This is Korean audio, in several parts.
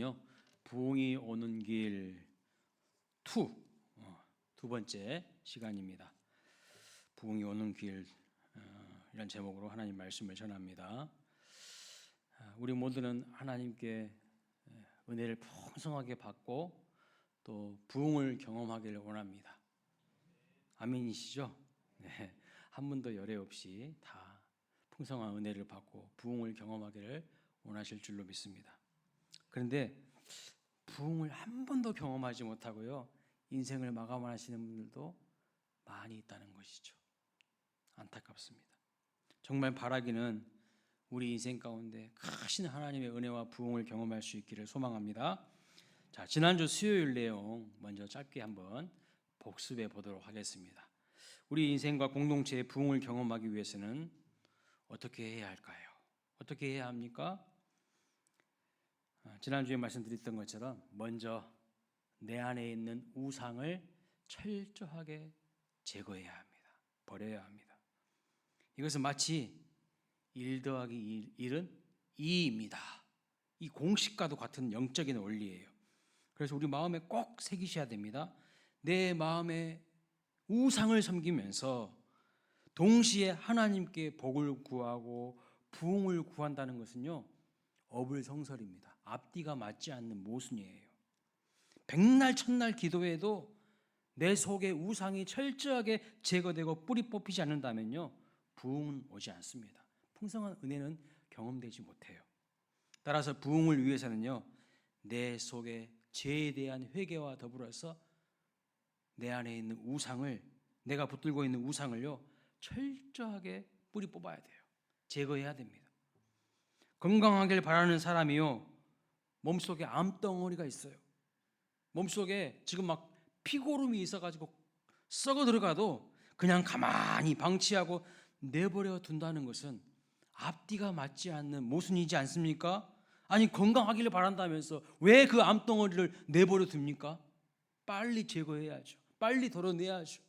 오늘은요 부흥이 오는 길 2, 두 번째 시간입니다. 부흥이 오는 길 이런 제목으로 하나님 말씀을 전합니다. 우리 모두는 하나님께 은혜를 풍성하게 받고 또 부흥을 경험하기를 원합니다. 아멘이시죠? 네, 한 분도 열애 없이 다 풍성한 은혜를 받고 부흥을 경험하기를 원하실 줄로 믿습니다. 그런데 부흥을 한 번도 경험하지 못하고요 인생을 마감하시는 분들도 많이 있다는 것이죠. 안타깝습니다. 정말 바라기는 우리 인생 가운데 크신 하나님의 은혜와 부흥을 경험할 수 있기를 소망합니다. 자, 지난주 수요일 내용 먼저 짧게 한번 복습해 보도록 하겠습니다. 우리 인생과 공동체의 부흥을 경험하기 위해서는 어떻게 해야 할까요? 어떻게 해야 합니까? 지난주에 말씀드렸던 것처럼 먼저 내 안에 있는 우상을 철저하게 제거해야 합니다. 버려야 합니다. 이것은 마치 1 더하기 1은 2입니다. 이 공식과도 같은 영적인 원리예요. 그래서 우리 마음에 꼭 새기셔야 됩니다. 내 마음에 우상을 섬기면서 동시에 하나님께 복을 구하고 부흥을 구한다는 것은요 어불성설입니다. 앞뒤가 맞지 않는 모순이에요. 백날 천날 기도해도 내 속에 우상이 철저하게 제거되고 뿌리 뽑히지 않는다면요 부흥은 오지 않습니다. 풍성한 은혜는 경험되지 못해요. 따라서 부흥을 위해서는요 내 속에 죄에 대한 회개와 더불어서 내 안에 있는 우상을, 내가 붙들고 있는 우상을요 철저하게 뿌리 뽑아야 돼요. 제거해야 됩니다. 건강하길 바라는 사람이요 몸속에 암덩어리가 있어요. 몸속에 지금 막 피고름이 있어가지고 썩어 들어가도 그냥 가만히 방치하고 내버려 둔다는 것은 앞뒤가 맞지 않는 모순이지 않습니까? 아니 건강하기를 바란다면서 왜 그 암덩어리를 내버려 둡니까? 빨리 제거해야죠. 빨리 덜어내야죠.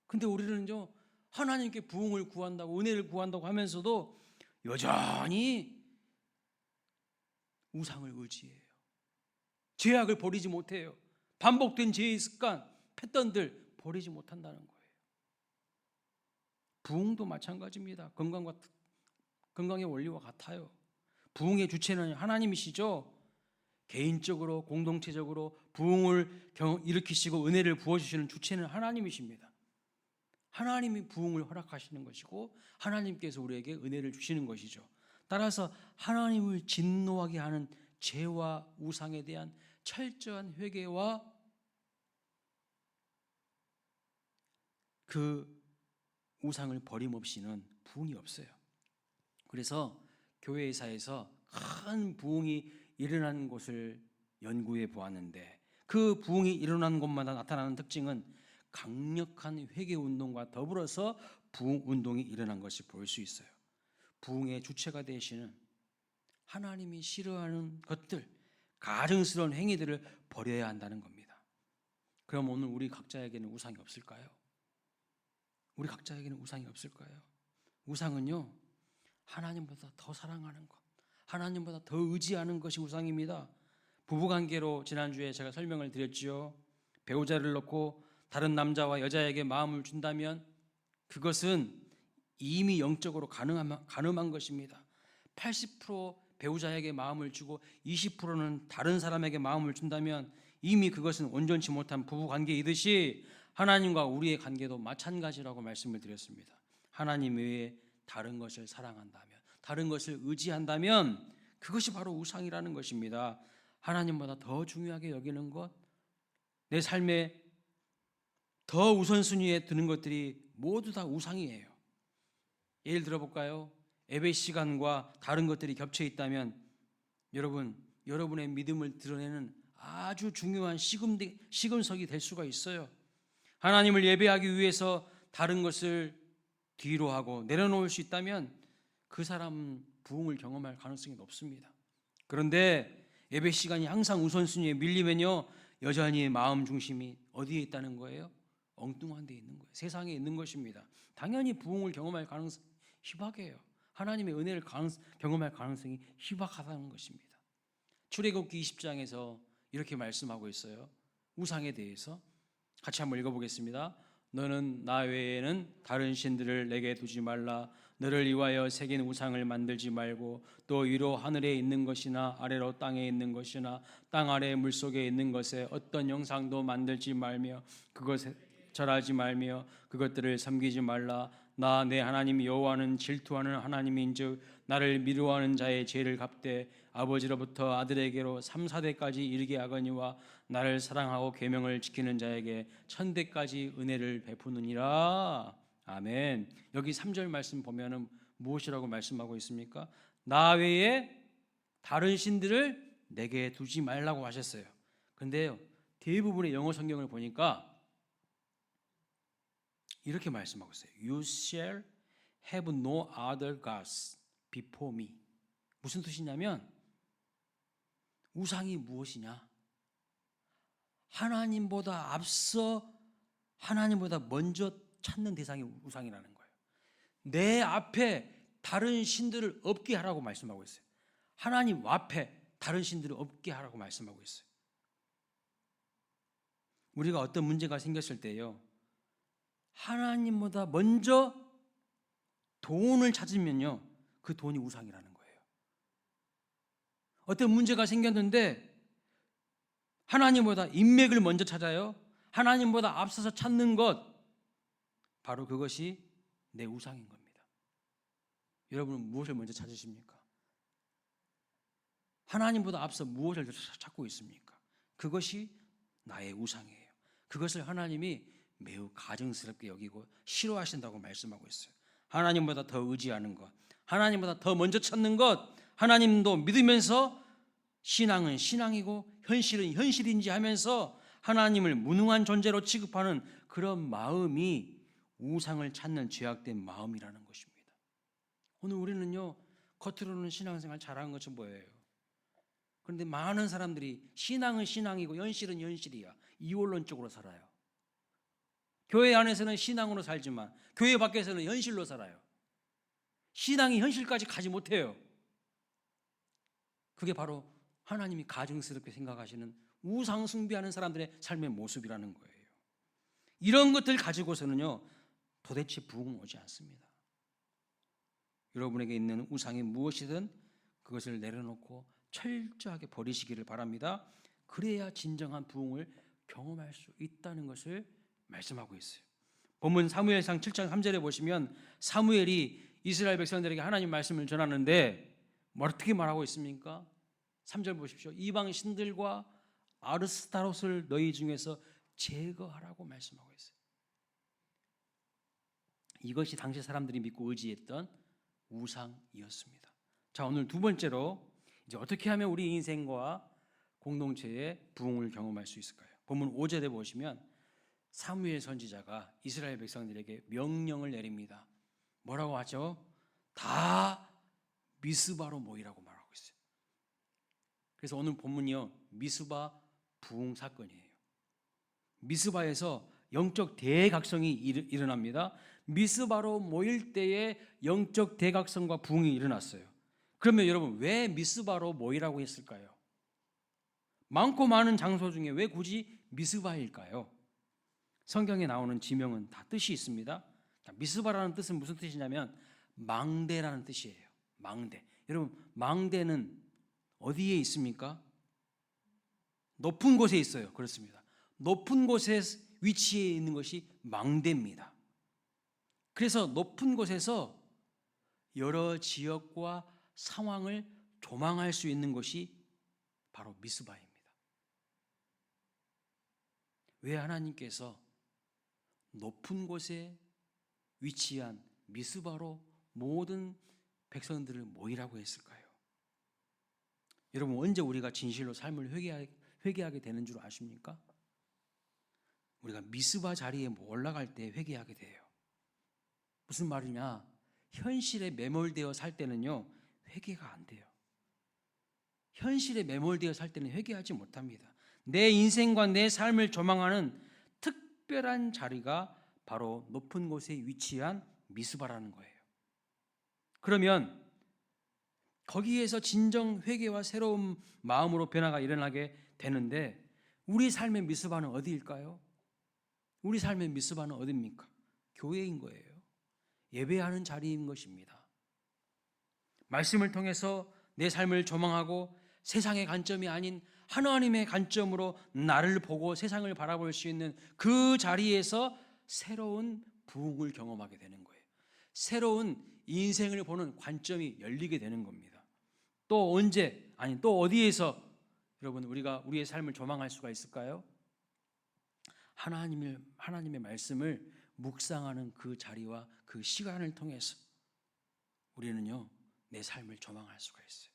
근데 우리는요 하나님께 부흥을 구한다고 은혜를 구한다고 하면서도 여전히 우상을 의지해요. 죄악을 버리지 못해요. 반복된 죄의 습관, 패턴들 버리지 못한다는 거예요. 부흥도 마찬가지입니다. 건강의 원리와 같아요. 부흥의 주체는 하나님이시죠. 개인적으로 공동체적으로 부흥을 일으키시고 은혜를 부어주시는 주체는 하나님이십니다. 하나님이 부흥을 허락하시는 것이고 하나님께서 우리에게 은혜를 주시는 것이죠. 따라서 하나님을 진노하게 하는 죄와 우상에 대한 철저한 회개와 그 우상을 버림없이는 부흥이 없어요. 그래서 교회사에서 큰 부흥이 일어난 곳을 연구해 보았는데 그 부흥이 일어난 곳마다 나타나는 특징은 강력한 회개운동과 더불어서 부흥운동이 일어난 것을 볼 수 있어요. 부흥의 주체가 되시는 하나님이 싫어하는 것들, 가증스러운 행위들을 버려야 한다는 겁니다. 그럼 오늘 우리 각자에게는 우상이 없을까요? 우리 각자에게는 우상이 없을까요? 우상은요 하나님보다 더 사랑하는 것, 하나님보다 더 의지하는 것이 우상입니다. 부부관계로 지난주에 제가 설명을 드렸지요. 배우자를 놓고 다른 남자와 여자에게 마음을 준다면 그것은 이미 영적으로 가늠한 것입니다. 80% 배우자에게 마음을 주고 20%는 다른 사람에게 마음을 준다면 이미 그것은 온전치 못한 부부관계이듯이 하나님과 우리의 관계도 마찬가지라고 말씀을 드렸습니다. 하나님 외에 다른 것을 사랑한다면, 다른 것을 의지한다면 그것이 바로 우상이라는 것입니다. 하나님보다 더 중요하게 여기는 것, 내 삶에 더 우선순위에 드는 것들이 모두 다 우상이에요. 예를 들어볼까요? 예배 시간과 다른 것들이 겹쳐 있다면 여러분의 믿음을 드러내는 아주 중요한 시금석이 될 수가 있어요. 하나님을 예배하기 위해서 다른 것을 뒤로 하고 내려놓을 수 있다면 그 사람은 부흥을 경험할 가능성이 높습니다. 그런데 예배 시간이 항상 우선순위에 밀리면요 여전히 마음 중심이 어디에 있다는 거예요? 엉뚱한 데 있는 거예요. 세상에 있는 것입니다. 당연히 부흥을 경험할 가능성이 희박해요. 하나님의 은혜를 경험할 가능성이 희박하다는 것입니다. 출애굽기 20장에서 이렇게 말씀하고 있어요. 우상에 대해서 같이 한번 읽어보겠습니다. 너는 나 외에는 다른 신들을 내게 두지 말라. 너를 위하여 새긴 우상을 만들지 말고 또 위로 하늘에 있는 것이나 아래로 땅에 있는 것이나 땅 아래 물속에 있는 것에 어떤 형상도 만들지 말며 그것에 절하지 말며 그것들을 섬기지 말라. 나 내 하나님 여호와는 질투하는 하나님인즉 나를 미워하는 자의 죄를 갚되 아버지로부터 아들에게로 3, 4대까지 이르게 하거니와 나를 사랑하고 계명을 지키는 자에게 1000대까지 은혜를 베푸느니라. 아멘. 여기 3절 말씀 보면은 무엇이라고 말씀하고 있습니까? 나 외에 다른 신들을 내게 두지 말라고 하셨어요. 근데요, 대부분의 영어 성경을 보니까 이렇게 말씀하고 있어요. You shall have no other gods before me. 무슨 뜻이냐면 우상이 무엇이냐? 하나님보다 앞서 하나님보다 먼저 찾는 대상이 우상이라는 거예요. 내 앞에 다른 신들을 없게 하라고 말씀하고 있어요. 하나님 앞에 다른 신들을 없게 하라고 말씀하고 있어요. 우리가 어떤 문제가 생겼을 때요, 하나님보다 먼저 돈을 찾으면요, 그 돈이 우상이라는 거예요. 어떤 문제가 생겼는데 하나님보다 인맥을 먼저 찾아요. 하나님보다 앞서서 찾는 것, 바로 그것이 내 우상인 겁니다. 여러분은 무엇을 먼저 찾으십니까? 하나님보다 앞서 무엇을 찾고 있습니까? 그것이 나의 우상이에요. 그것을 하나님이 매우 가증스럽게 여기고 싫어하신다고 말씀하고 있어요. 하나님보다 더 의지하는 것, 하나님보다 더 먼저 찾는 것, 하나님도 믿으면서 신앙은 신앙이고 현실은 현실인지 하면서 하나님을 무능한 존재로 취급하는 그런 마음이 우상을 찾는 죄악된 마음이라는 것입니다. 오늘 우리는요, 겉으로는 신앙생활 잘하는 것처럼 보여요. 그런데 많은 사람들이 신앙은 신앙이고 현실은 현실이야, 이원론적으로 살아요. 교회 안에서는 신앙으로 살지만 교회 밖에서는 현실로 살아요. 신앙이 현실까지 가지 못해요. 그게 바로 하나님이 가증스럽게 생각하시는 우상 숭배하는 사람들의 삶의 모습이라는 거예요. 이런 것들 가지고서는요, 도대체 부흥은 오지 않습니다. 여러분에게 있는 우상이 무엇이든 그것을 내려놓고 철저하게 버리시기를 바랍니다. 그래야 진정한 부흥을 경험할 수 있다는 것을 말씀하고 있어요. 본문 사무엘상 7장 3절에 보시면 사무엘이 이스라엘 백성들에게 하나님 말씀을 전하는데 어떻게 말하고 있습니까? 3절 보십시오. 이방 신들과 아르스타롯을 너희 중에서 제거하라고 말씀하고 있어요. 이것이 당시 사람들이 믿고 의지했던 우상이었습니다. 자, 오늘 두 번째로 이제 어떻게 하면 우리 인생과 공동체의 부흥을 경험할 수 있을까요? 본문 5절에 보시면 사무엘 선지자가 이스라엘 백성들에게 명령을 내립니다. 뭐라고 하죠? 다 미스바로 모이라고 말하고 있어요. 그래서 오늘 본문이요, 미스바 부흥 사건이에요. 미스바에서 영적 대각성이 일어납니다. 미스바로 모일 때에 영적 대각성과 부흥이 일어났어요. 그러면 여러분, 왜 미스바로 모이라고 했을까요? 많고 많은 장소 중에 왜 굳이 미스바일까요? 성경에 나오는 지명은 다 뜻이 있습니다. 미스바라는 뜻은 무슨 뜻이냐면 망대라는 뜻이에요. 망대. 여러분, 망대는 어디에 있습니까? 높은 곳에 있어요. 그렇습니다. 높은 곳에 위치해 있는 것이 망대입니다. 그래서 높은 곳에서 여러 지역과 상황을 조망할 수 있는 것이 바로 미스바입니다. 왜 하나님께서 높은 곳에 위치한 미스바로 모든 백성들을 모이라고 했을까요? 여러분, 언제 우리가 진실로 삶을 회개하게 되는 줄 아십니까? 우리가 미스바 자리에 올라갈 때 회개하게 돼요. 무슨 말이냐? 현실에 매몰되어 살 때는요, 회개가 안 돼요. 현실에 매몰되어 살 때는 회개하지 못합니다. 내 인생과 내 삶을 조망하는 특별한 자리가 바로 높은 곳에 위치한 미스바라는 거예요. 그러면 거기에서 진정 회개와 새로운 마음으로 변화가 일어나게 되는데 우리 삶의 미스바는 어디일까요? 우리 삶의 미스바는 어디입니까? 교회인 거예요. 예배하는 자리인 것입니다. 말씀을 통해서 내 삶을 조망하고 세상의 관점이 아닌 하나님의 관점으로 나를 보고 세상을 바라볼 수 있는 그 자리에서 새로운 부흥을 경험하게 되는 거예요. 새로운 인생을 보는 관점이 열리게 되는 겁니다. 또 언제, 아니 또 어디에서 여러분 우리가 우리의 삶을 조망할 수가 있을까요? 하나님의 말씀을 묵상하는 그 자리와 그 시간을 통해서 우리는요 내 삶을 조망할 수가 있어요.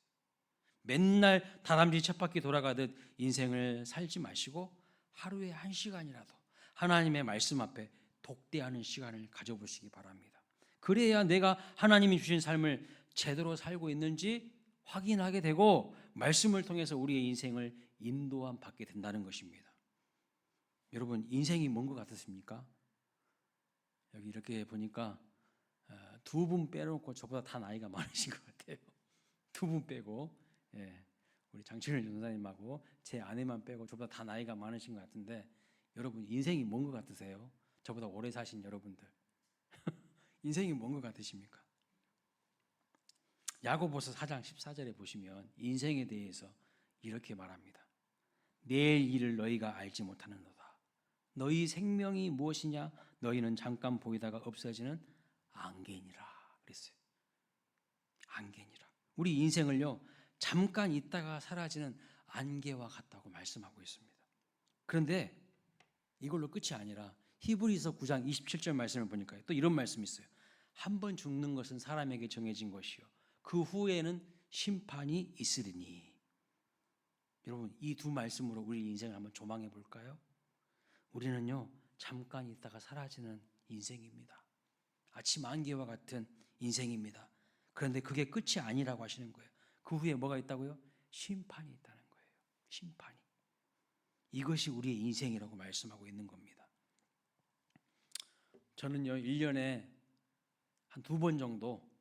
맨날 다람쥐 쳇바퀴 돌아가듯 인생을 살지 마시고 하루에 1시간이라도 하나님의 말씀 앞에 독대하는 시간을 가져보시기 바랍니다. 그래야 내가 하나님이 주신 삶을 제대로 살고 있는지 확인하게 되고 말씀을 통해서 우리의 인생을 인도함 받게 된다는 것입니다. 여러분 인생이 뭔 것 같으십니까? 여기 이렇게 보니까 두 분 빼놓고 저보다 다 나이가 많으신 것 같아요. 두 분 빼고 우리 장춘일 전사님하고 제 아내만 빼고 저보다 다 나이가 많으신 것 같은데 여러분 인생이 뭔 것 같으세요? 저보다 오래 사신 여러분들 인생이 뭔 것 같으십니까? 야고보서 4장 14절에 보시면 인생에 대해서 이렇게 말합니다. 내일 일을 너희가 알지 못하는도다. 너희 생명이 무엇이냐? 너희는 잠깐 보이다가 없어지는 안개니라 그랬어요. 안개니라. 우리 인생을요 잠깐 있다가 사라지는 안개와 같다고 말씀하고 있습니다. 그런데 이걸로 끝이 아니라 히브리서 9장 27절 말씀을 보니까 또 이런 말씀이 있어요. 한 번 죽는 것은 사람에게 정해진 것이요 그 후에는 심판이 있으리니. 여러분 이 두 말씀으로 우리 인생을 한번 조망해 볼까요? 우리는요 잠깐 있다가 사라지는 인생입니다. 아침 안개와 같은 인생입니다. 그런데 그게 끝이 아니라고 하시는 거예요. 그 후에 뭐가 있다고요? 심판이 있다는 거예요. 심판이. 이것이 우리의 인생이라고 말씀하고 있는 겁니다. 저는요 1년에 한 2번 정도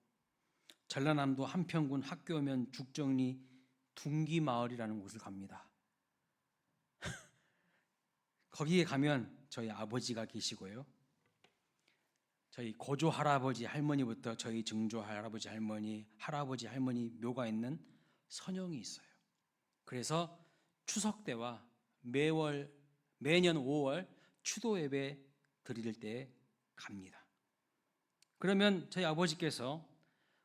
전라남도 한평군 학교면 죽정리 둥기마을이라는 곳을 갑니다. 거기에 가면 저희 아버지가 계시고요. 저희 고조 할아버지 할머니부터 저희 증조 할아버지 할머니, 할아버지 할머니 묘가 있는 선영이 있어요. 그래서 추석 때와 매년 5월 추도 예배 드릴 때 갑니다. 그러면 저희 아버지께서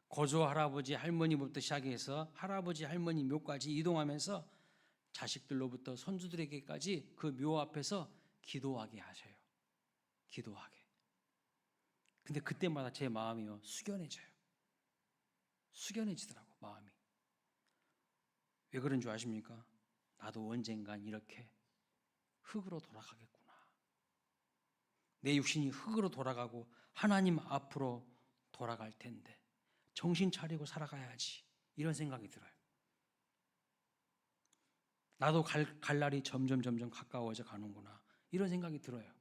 고조 할아버지 할머니부터 시작해서 할아버지 할머니 묘까지 이동하면서 자식들로부터 손주들에게까지 그 묘 앞에서 기도하게 하셔요. 기도하게. 근데 그때마다 제 마음이요 숙연해져요. 숙연해지더라고 마음이. 왜 그런 줄 아십니까? 나도 언젠간 이렇게 흙으로 돌아가겠구나. 내 육신이 흙으로 돌아가고 하나님 앞으로 돌아갈 텐데 정신 차리고 살아가야지 이런 생각이 들어요. 나도 갈 날이 점점 가까워져 가는구나 이런 생각이 들어요.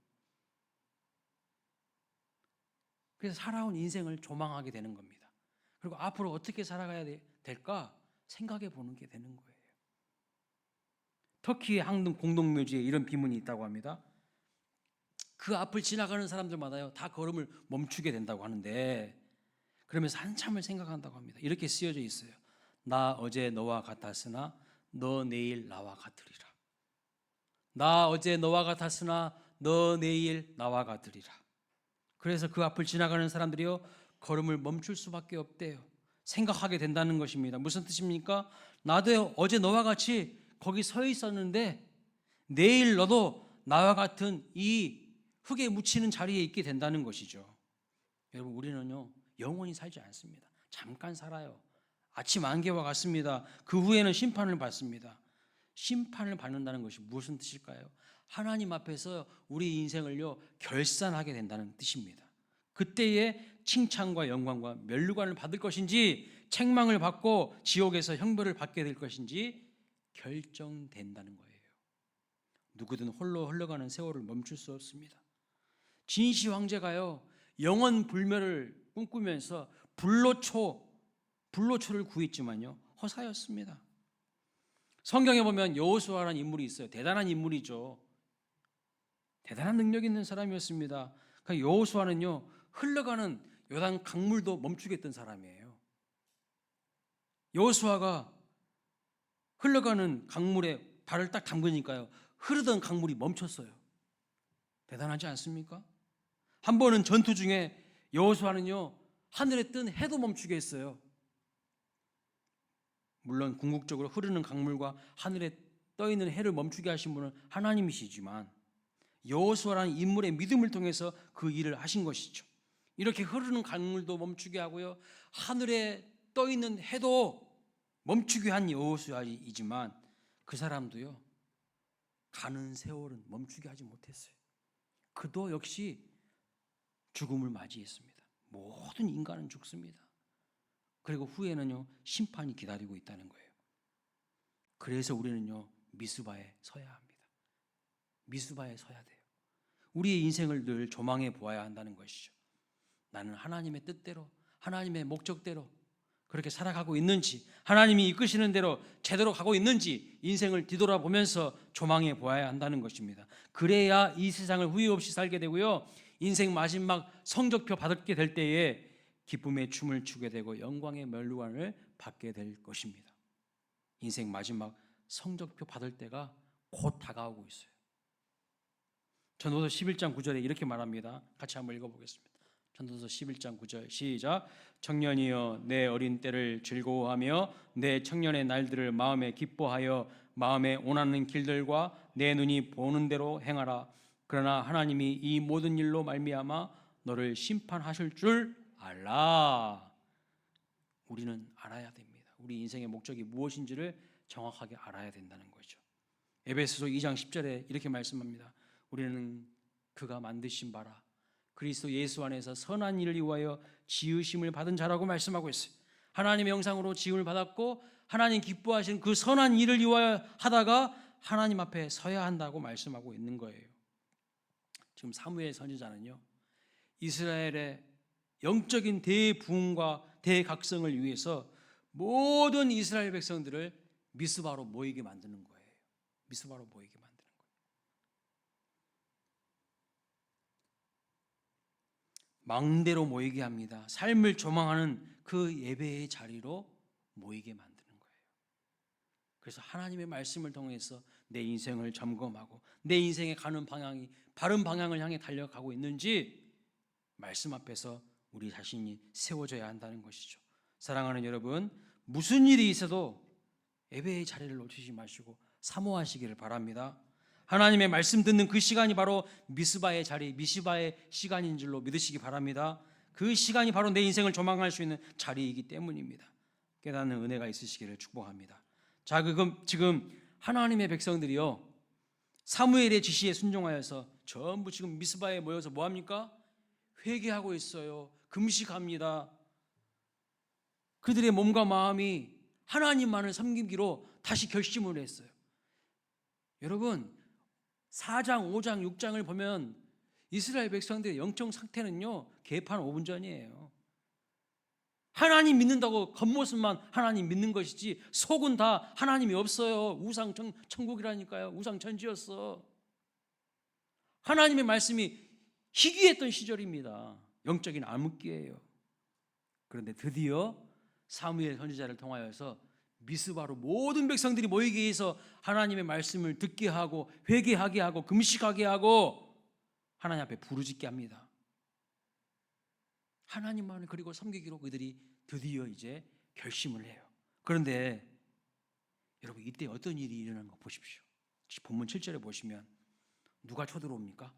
그래서 살아온 인생을 조망하게 되는 겁니다. 그리고 앞으로 어떻게 살아가야 될까 생각해 보는 게 되는 거예요. 터키의 항등 공동묘지에 이런 비문이 있다고 합니다. 그 앞을 지나가는 사람들마다요 다 걸음을 멈추게 된다고 하는데 그러면서 한참을 생각한다고 합니다. 이렇게 쓰여져 있어요. 나 어제 너와 같았으나 너 내일 나와 같으리라. 나 어제 너와 같았으나 너 내일 나와 같으리라. 그래서 그 앞을 지나가는 사람들이요 걸음을 멈출 수밖에 없대요. 생각하게 된다는 것입니다. 무슨 뜻입니까? 나도 어제 너와 같이 거기 서 있었는데 내일 너도 나와 같은 이 흙에 묻히는 자리에 있게 된다는 것이죠. 여러분 우리는요 영원히 살지 않습니다. 잠깐 살아요. 아침 안개와 같습니다. 그 후에는 심판을 받습니다. 심판을 받는다는 것이 무슨 뜻일까요? 하나님 앞에서 우리 인생을요 결산하게 된다는 뜻입니다. 그때에 칭찬과 영광과 면류관을 받을 것인지 책망을 받고 지옥에서 형벌을 받게 될 것인지 결정된다는 거예요. 누구든 홀로 흘러가는 세월을 멈출 수 없습니다. 진시 황제가요 영원 불멸을 꿈꾸면서 불로초를 구했지만요, 허사였습니다. 성경에 보면 여호수아라는 인물이 있어요. 대단한 인물이죠. 대단한 능력 있는 사람이었습니다. 그러니까 여호수아는요, 흘러가는 요단 강물도 멈추게 했던 사람이에요. 여호수아가 흘러가는 강물에 발을 딱 담그니까요, 흐르던 강물이 멈췄어요. 대단하지 않습니까? 한 번은 전투 중에 여호수아는요, 하늘에 뜬 해도 멈추게 했어요. 물론 궁극적으로 흐르는 강물과 하늘에 떠 있는 해를 멈추게 하신 분은 하나님이시지만 여호수아라는 인물의 믿음을 통해서 그 일을 하신 것이죠. 이렇게 흐르는 강물도 멈추게 하고요, 하늘에 떠 있는 해도 멈추게 한 여호수아이지만 그 사람도요, 가는 세월은 멈추게 하지 못했어요. 그도 역시 죽음을 맞이했습니다. 모든 인간은 죽습니다. 그리고 후에는요, 심판이 기다리고 있다는 거예요. 그래서 우리는요, 미스바에 서야 합니다. 미스바에 서야 돼요. 우리의 인생을 늘 조망해 보아야 한다는 것이죠. 나는 하나님의 뜻대로, 하나님의 목적대로 그렇게 살아가고 있는지, 하나님이 이끄시는 대로 제대로 가고 있는지 인생을 뒤돌아보면서 조망해 보아야 한다는 것입니다. 그래야 이 세상을 후회 없이 살게 되고요, 인생 마지막 성적표 받게 될 때에 기쁨의 춤을 추게 되고 영광의 멸류관을 받게 될 것입니다. 인생 마지막 성적표 받을 때가 곧 다가오고 있어요. 전도서 11장 9절에 이렇게 말합니다. 같이 한번 읽어보겠습니다. 전도서 11장 9절 시작. 청년이여 내 어린 때를 즐거워하며 내 청년의 날들을 마음에 기뻐하여 마음에 원하는 길들과 내 눈이 보는 대로 행하라. 그러나 하나님이 이 모든 일로 말미암아 너를 심판하실 줄 알라. 우리는 알아야 됩니다. 우리 인생의 목적이 무엇인지를 정확하게 알아야 된다는 거죠. 에베소서 2장 10절에 이렇게 말씀합니다. 우리는 그가 만드신 바라 그리스도 예수 안에서 선한 일을 위하여 지으심을 받은 자라고 말씀하고 있어요. 하나님의 형상으로 지음을 받았고 하나님 기뻐하시는 그 선한 일을 위하여 하다가 하나님 앞에 서야 한다고 말씀하고 있는 거예요. 지금 사무엘 선지자는요, 이스라엘의 영적인 대부흥과 대각성을 위해서 모든 이스라엘 백성들을 미스바로 모이게 만드는 거예요. 미스바로 모이게 만드는 거예요. 망대로 모이게 합니다. 삶을 조망하는 그 예배의 자리로 모이게 만드는 거예요. 그래서 하나님의 말씀을 통해서 내 인생을 점검하고 내 인생에 가는 방향이 바른 방향을 향해 달려가고 있는지 말씀 앞에서 우리 자신이 세워져야 한다는 것이죠. 사랑하는 여러분, 무슨 일이 있어도 예배의 자리를 놓치지 마시고 사모하시기를 바랍니다. 하나님의 말씀 듣는 그 시간이 바로 미스바의 자리, 미시바의 시간인 줄로 믿으시기 바랍니다. 그 시간이 바로 내 인생을 조망할 수 있는 자리이기 때문입니다. 깨닫는 은혜가 있으시기를 축복합니다. 자, 지금 하나님의 백성들이요, 사무엘의 지시에 순종하여서 전부 지금 미스바에 모여서 뭐합니까? 회개하고 있어요. 금식합니다. 그들의 몸과 마음이 하나님만을 섬기기로 다시 결심을 했어요. 여러분, 4장, 5장, 6장을 보면 이스라엘 백성들의 영적 상태는요, 개판 5분 전이에요. 하나님 믿는다고 겉모습만 하나님 믿는 것이지 속은 다 하나님이 없어요. 우상 천국이라니까요. 우상 천지였어. 하나님의 말씀이 희귀했던 시절입니다. 영적인 암흑기예요. 그런데 드디어 사무엘 선지자를 통하여서 미스바로 모든 백성들이 모이게 해서 하나님의 말씀을 듣게 하고 회개하게 하고 금식하게 하고 하나님 앞에 부르짖게 합니다. 하나님만을 그리고 섬기기로 그들이 드디어 이제 결심을 해요. 그런데 여러분, 이때 어떤 일이 일어나는 거 보십시오. 본문 7절에 보시면 누가 쳐들어옵니까?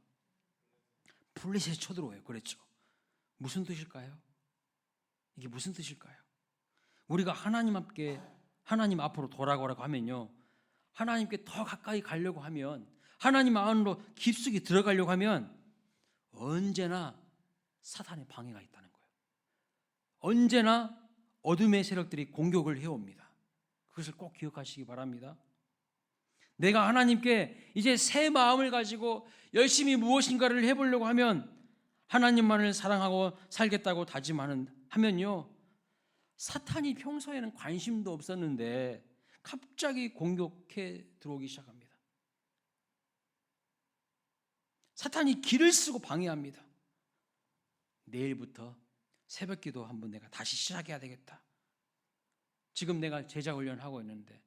블레셋이 쳐들어와요. 그랬죠. 무슨 뜻일까요? 이게 무슨 뜻일까요? 우리가 하나님 앞으로 돌아가라고 하면요, 하나님께 더 가까이 가려고 하면, 하나님 안으로 깊숙이 들어가려고 하면 언제나 사탄의 방해가 있다는 거예요. 언제나 어둠의 세력들이 공격을 해옵니다. 그것을 꼭 기억하시기 바랍니다. 내가 하나님께 이제 새 마음을 가지고 열심히 무엇인가를 해보려고 하면, 하나님만을 사랑하고 살겠다고 다짐하면요, 사탄이 평소에는 관심도 없었는데 갑자기 공격해 들어오기 시작합니다. 사탄이 길을 쓰고 방해합니다. 내일부터 새벽기도 한번 내가 다시 시작해야 되겠다. 지금 내가 제자 훈련하고 있는데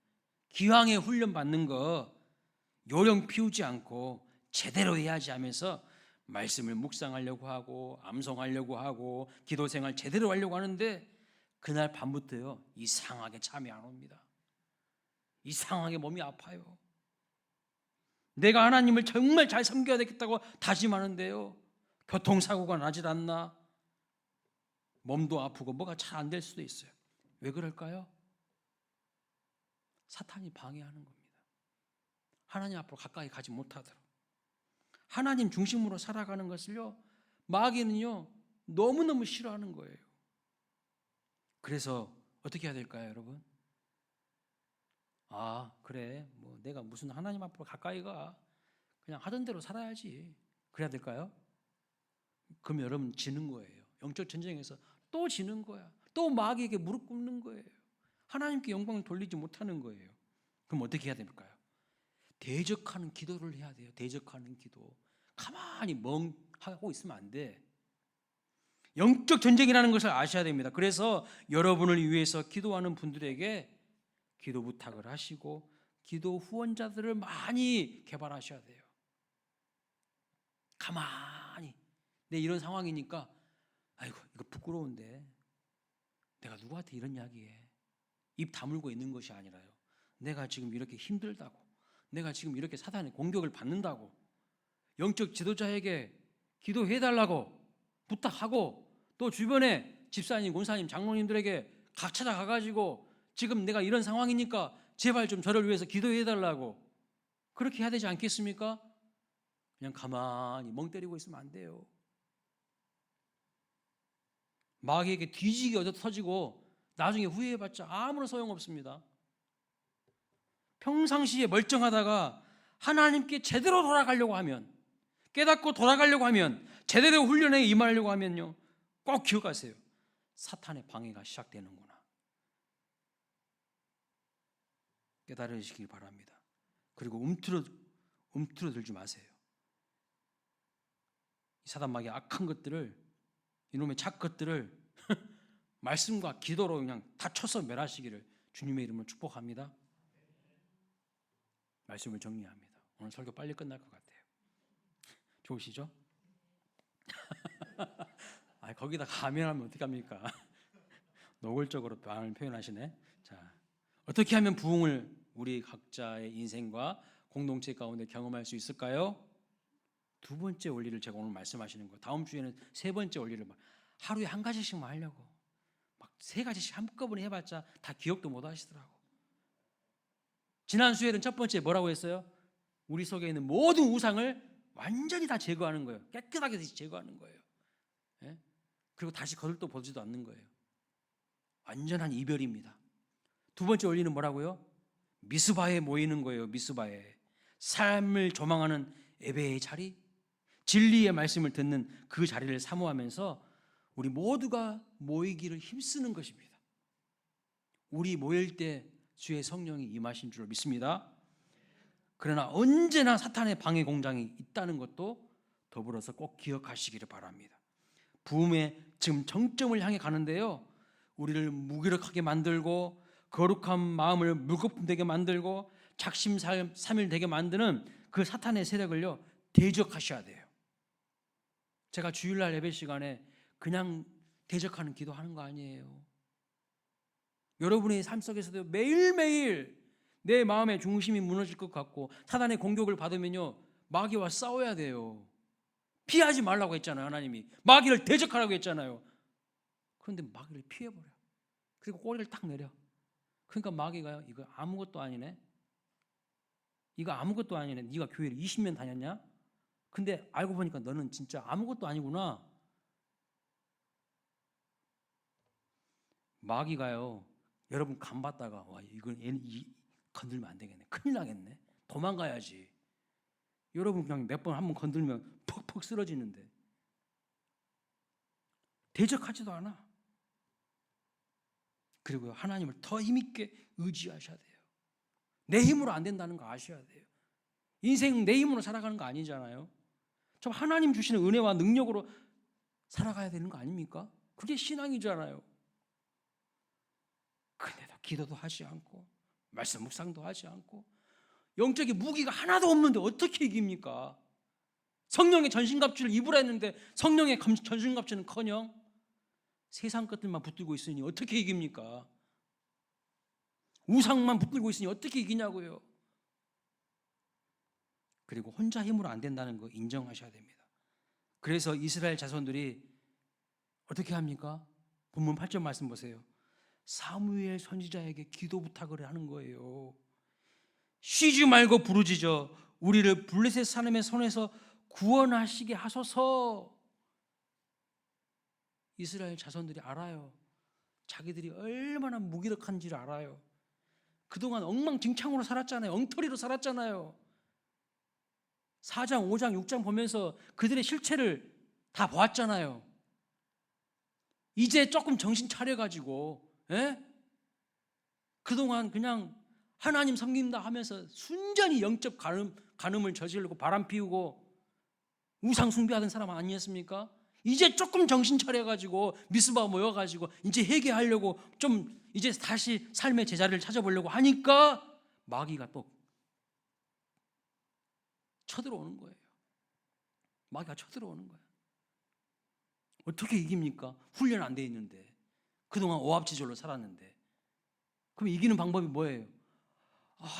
기왕에 훈련 받는 거 요령 피우지 않고 제대로 해야지 하면서 말씀을 묵상하려고 하고 암송하려고 하고 기도 생활 제대로 하려고 하는데 그날 밤부터요 이상하게 잠이 안 옵니다. 이상하게 몸이 아파요. 내가 하나님을 정말 잘 섬겨야 되겠다고 다짐하는데요 교통사고가 나질 않나, 몸도 아프고 뭐가 잘 안 될 수도 있어요. 왜 그럴까요? 사탄이 방해하는 겁니다. 하나님 앞으로 가까이 가지 못하도록. 하나님 중심으로 살아가는 것을요 마귀는요 너무너무 싫어하는 거예요. 그래서 어떻게 해야 될까요, 여러분? 아, 그래, 뭐 내가 무슨 하나님 앞으로 가까이 가, 그냥 하던 대로 살아야지, 그래야 될까요? 그럼 여러분 지는 거예요. 영적 전쟁에서 또 지는 거야. 또 마귀에게 무릎 꿇는 거예요. 하나님께 영광을 돌리지 못하는 거예요. 그럼 어떻게 해야 될까요? 대적하는 기도를 해야 돼요. 대적하는 기도. 가만히 멍하고 있으면 안 돼. 영적 전쟁이라는 것을 아셔야 됩니다. 그래서 여러분을 위해서 기도하는 분들에게 기도 부탁을 하시고 기도 후원자들을 많이 개발하셔야 돼요. 가만히 내 이런 상황이니까 아이고 이거 부끄러운데 내가 누구한테 이런 이야기해. 입 다물고 있는 것이 아니라요. 내가 지금 이렇게 힘들다고, 내가 지금 이렇게 사탄의 공격을 받는다고 영적 지도자에게 기도해달라고 부탁하고 또 주변에 집사님, 권사님, 장로님들에게 각 찾아가가지고 지금 내가 이런 상황이니까 제발 좀 저를 위해서 기도해달라고 그렇게 해야 되지 않겠습니까? 그냥 가만히 멍 때리고 있으면 안 돼요. 마귀에게 뒤지게 얻어 터지고 나중에 후회해봤자 아무런 소용없습니다. 평상시에 멀쩡하다가 하나님께 제대로 돌아가려고 하면, 깨닫고 돌아가려고 하면, 제대로 훈련에 임하려고 하면요 꼭 기억하세요. 사탄의 방해가 시작되는구나. 깨달으시길 바랍니다. 그리고 움트러들지 마세요. 이 사단 마귀의 악한 것들을, 이놈의 착것들을 말씀과 기도로 그냥 다 쳐서 멸하시기를 주님의 이름으로 축복합니다. 말씀을 정리합니다. 오늘 설교 빨리 끝날 것 같아요. 좋으시죠? 거기다 가면하면 어떡합니까? 노골적으로 마음을 표현하시네. 자, 어떻게 하면 부흥을 우리 각자의 인생과 공동체 가운데 경험할 수 있을까요? 두 번째 원리를 제가 오늘 말씀하시는 거예요. 다음 주에는 세 번째 원리를 하루에 한 가지씩만 하려고 막 세 가지씩 한꺼번에 해봤자 다 기억도 못 하시더라고. 지난 수요일은 첫 번째 뭐라고 했어요? 우리 속에 있는 모든 우상을 완전히 다 제거하는 거예요. 깨끗하게 제거하는 거예요. 예? 그리고 다시 거들떠 보지도 않는 거예요. 완전한 이별입니다. 두 번째 원리는 뭐라고요? 미스바에 모이는 거예요. 미스바에. 삶을 조망하는 예배의 자리, 진리의 말씀을 듣는 그 자리를 사모하면서 우리 모두가 모이기를 힘쓰는 것입니다. 우리 모일 때 주의 성령이 임하신 줄 믿습니다. 그러나 언제나 사탄의 방해 공장이 있다는 것도 더불어서 꼭 기억하시기를 바랍니다. 부흥의 지금 정점을 향해 가는데요, 우리를 무기력하게 만들고 거룩한 마음을 물거품되게 만들고 작심삼일되게 만드는 그 사탄의 세력을요 대적하셔야 돼요. 제가 주일날 예배 시간에 그냥 대적하는 기도하는 거 아니에요. 여러분의 삶 속에서도 매일매일 내 마음의 중심이 무너질 것 같고 사단의 공격을 받으면요 마귀와 싸워야 돼요. 피하지 말라고 했잖아요. 하나님이 마귀를 대적하라고 했잖아요. 그런데 마귀를 피해버려. 그리고 꼬리를 딱 내려. 그러니까 마귀가요, 이거 아무것도 아니네, 이거 아무것도 아니네, 네가 교회를 20년 다녔냐? 근데 알고 보니까 너는 진짜 아무것도 아니구나. 마귀가요, 여러분 간받다가 와 이건 건들면 안 되겠네, 큰일 나겠네, 도망가야지. 여러분 그냥 몇 번 한번 건들면 퍽퍽 쓰러지는데 대적하지도 않아. 그리고 하나님을 더 힘있게 의지하셔야 돼요. 내 힘으로 안 된다는 거 아셔야 돼요. 인생 내 힘으로 살아가는 거 아니잖아요. 좀 하나님 주시는 은혜와 능력으로 살아가야 되는 거 아닙니까? 그게 신앙이잖아요. 근데도 기도도 하지 않고 말씀 묵상도 하지 않고 영적인 무기가 하나도 없는데 어떻게 이깁니까? 성령의 전신갑주를 입으라 했는데 성령의 전신갑주는커녕 세상 것들만 붙들고 있으니 어떻게 이깁니까? 우상만 붙들고 있으니 어떻게 이기냐고요. 그리고 혼자 힘으로 안 된다는 거 인정하셔야 됩니다. 그래서 이스라엘 자손들이 어떻게 합니까? 본문 8절 말씀 보세요. 사무엘 선지자에게 기도 부탁을 하는 거예요. 쉬지 말고 부르짖어 우리를 블레셋 사람의 손에서 구원하시게 하소서. 이스라엘 자손들이 알아요. 자기들이 얼마나 무기력한지를 알아요. 그동안 엉망진창으로 살았잖아요. 엉터리로 살았잖아요. 4장, 5장, 6장 보면서 그들의 실체를 다 보았잖아요. 이제 조금 정신 차려가지고 그동안 그냥 하나님 섬긴다 하면서 순전히 영적 간음을 저지르고 바람 피우고 우상 숭배하던 사람 아니었습니까? 이제 조금 정신 차려가지고 미스바 모여가지고 이제 회개하려고 좀 이제 다시 삶의 제자리를 찾아보려고 하니까 마귀가 또 쳐들어오는 거예요. 마귀가 쳐들어오는 거예요. 어떻게 이깁니까? 훈련 안 돼 있는데, 그동안 오합지졸로 살았는데. 그럼 이기는 방법이 뭐예요?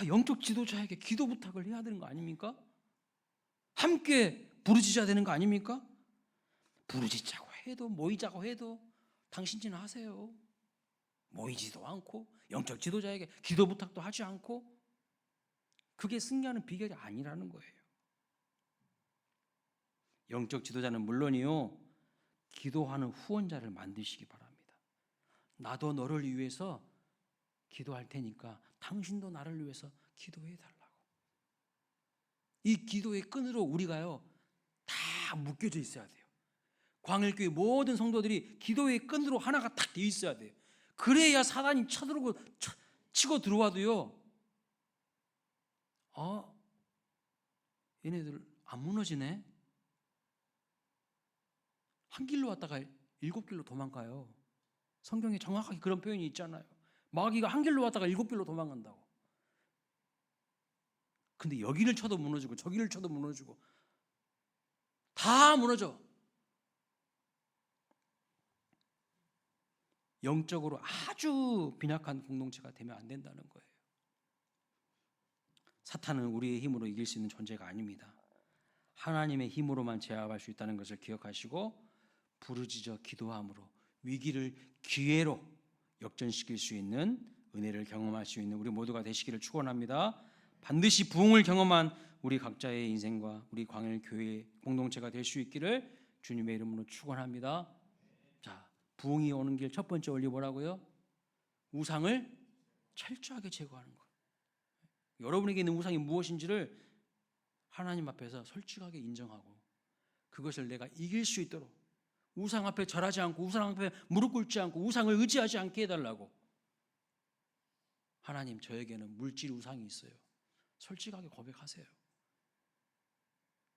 영적 지도자에게 기도 부탁을 해야 되는 거 아닙니까? 함께 부르짖어야 되는 거 아닙니까? 부르짖자고 해도 모이자고 해도 당신지는 하세요. 모이지도 않고 영적 지도자에게 기도 부탁도 하지 않고, 그게 승리하는 비결이 아니라는 거예요. 영적 지도자는 물론이요, 기도하는 후원자를 만드시기 바랍니다. 나도 너를 위해서 기도할 테니까 당신도 나를 위해서 기도해 달라고. 이 기도의 끈으로 우리가요 다 묶여져 있어야 돼요. 광일교회 모든 성도들이 기도의 끈으로 하나가 딱 돼 있어야 돼요. 그래야 사단이 쳐들어오고 치고 들어와도요, 얘네들 안 무너지네. 한 길로 왔다가 7길로 도망가요. 성경에 정확하게 그런 표현이 있잖아요. 마귀가 한 길로 왔다가 7길로 도망간다고. 근데 여기를 쳐도 무너지고 저기를 쳐도 무너지고 다 무너져. 영적으로 아주 빈약한 공동체가 되면 안 된다는 거예요. 사탄은 우리의 힘으로 이길 수 있는 존재가 아닙니다. 하나님의 힘으로만 제압할 수 있다는 것을 기억하시고 부르짖어 기도함으로 위기를 기회로 역전시킬 수 있는 은혜를 경험할 수 있는 우리 모두가 되시기를 축원합니다. 반드시 부흥을 경험한 우리 각자의 인생과 우리 광일교회 공동체가 될 수 있기를 주님의 이름으로 축원합니다. 자, 부흥이 오는 길 첫 번째 원리 뭐라고요? 우상을 철저하게 제거하는 것. 여러분에게 있는 우상이 무엇인지를 하나님 앞에서 솔직하게 인정하고 그것을 내가 이길 수 있도록 우상 앞에 절하지 않고 우상 앞에 무릎 꿇지 않고 우상을 의지하지 않게 해달라고. 하나님, 저에게는 물질 우상이 있어요. 솔직하게 고백하세요.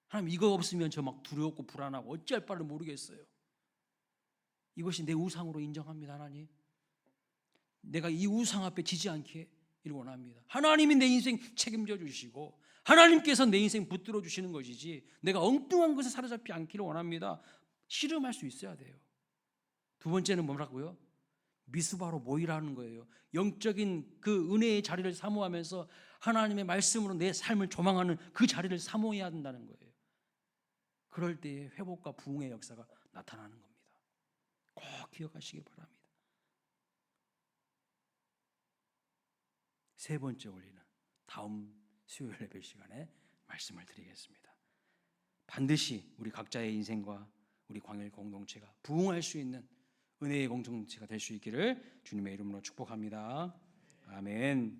하나님, 이거 없으면 저 막 두렵고 불안하고 어찌할 바를 모르겠어요. 이것이 내 우상으로 인정합니다. 하나님, 내가 이 우상 앞에 지지 않게 원합니다. 하나님이 내 인생 책임져 주시고 하나님께서 내 인생 붙들어 주시는 것이지 내가 엉뚱한 것에 사로잡지 않기를 원합니다. 씨름할 수 있어야 돼요. 두 번째는 뭐라고요? 미스바로 모이라는 거예요. 영적인 그 은혜의 자리를 사모하면서 하나님의 말씀으로 내 삶을 조망하는 그 자리를 사모해야 된다는 거예요. 그럴 때에 회복과 부흥의 역사가 나타나는 겁니다. 꼭 기억하시기 바랍니다. 세 번째 원리는 다음 수요일 예배 시간에 말씀을 드리겠습니다. 반드시 우리 각자의 인생과 우리 광일 공동체가 부흥할 수 있는 은혜의 공동체가 될 수 있기를 주님의 이름으로 축복합니다. 아멘.